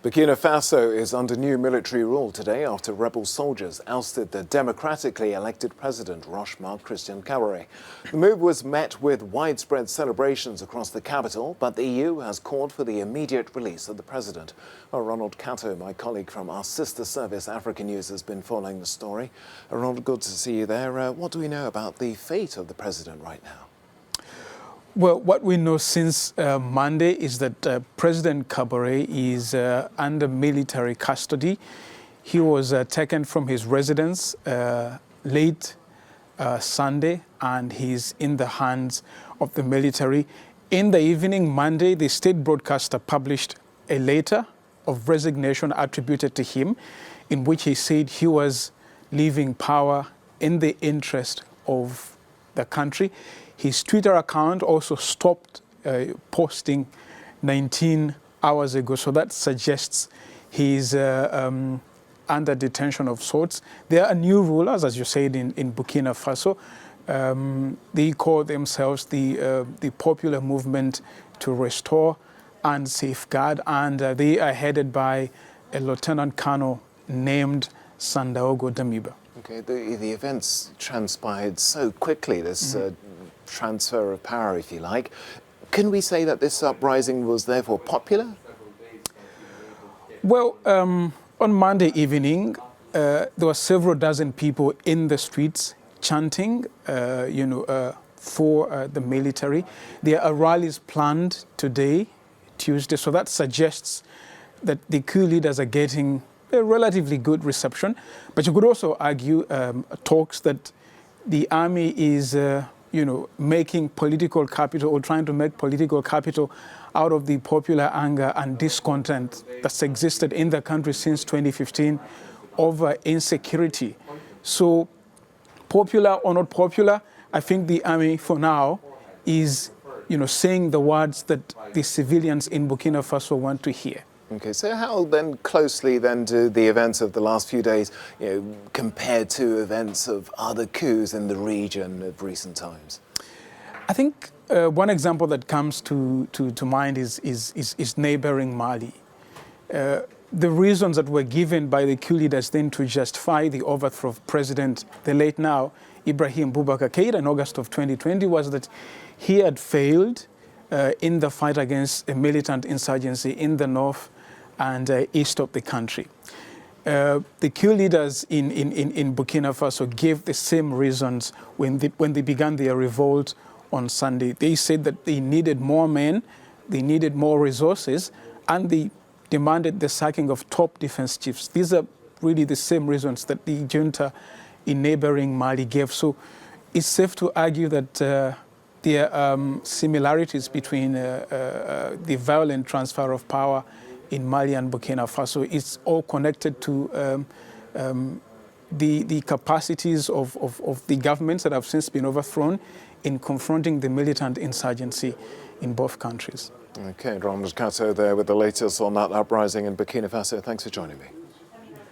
Burkina Faso is under new military rule today after rebel soldiers ousted the democratically elected president, Marc Christian Kaboré. The move was met with widespread celebrations across the capital, but the EU has called for the immediate release of the president. Ronald Kato, my colleague from our sister service, Africanews, has been following the story. Ronald, good to see you there. What do we know about the fate of the president right now? Well, what we know since Monday is that President Kaboré is under military custody. He was taken from his residence late Sunday, and he's in the hands of the military. In the evening, Monday, the state broadcaster published a letter of resignation attributed to him, in which he said he was leaving power in the interest of the country. His Twitter account also stopped posting 19 hours ago, so that suggests he's under detention of sorts. There are new rulers, as you said, in Burkina Faso. They call themselves the Popular Movement to Restore and Safeguard, and they are headed by a lieutenant colonel named Sandaogo Damiba. Okay, the events transpired so quickly, this transfer of power, if you like. Can we say that this uprising was therefore popular? Well, on Monday evening, there were several dozen people in the streets chanting, for the military. There are rallies planned today, Tuesday, so that suggests that the coup leaders are getting a relatively good reception. But you could also argue talks that the army is making political capital, or trying to make political capital out of the popular anger and discontent that's existed in the country since 2015 over insecurity. So, popular or not popular, I think the army for now is, saying the words that the civilians in Burkina Faso want to hear. Okay, so how then closely then do the events of the last few days compare to events of other coups in the region of recent times? I think one example that comes to mind is neighboring Mali. The reasons that were given by the coup leaders then to justify the overthrow of President, the late now, Ibrahim Boubacar Keïta in August of 2020 was that he had failed in the fight against a militant insurgency in the north and east of the country. The coup leaders in Burkina Faso gave the same reasons when they began their revolt on Sunday. They said that they needed more men, they needed more resources, and they demanded the sacking of top defense chiefs. These are really the same reasons that the junta in neighboring Mali gave. So it's safe to argue that there are similarities between the violent transfer of power in Mali and Burkina Faso. It's all connected to the capacities of the governments that have since been overthrown in confronting the militant insurgency in both countries. Okay, Ronald Kato there with the latest on that uprising in Burkina Faso. Thanks for joining me.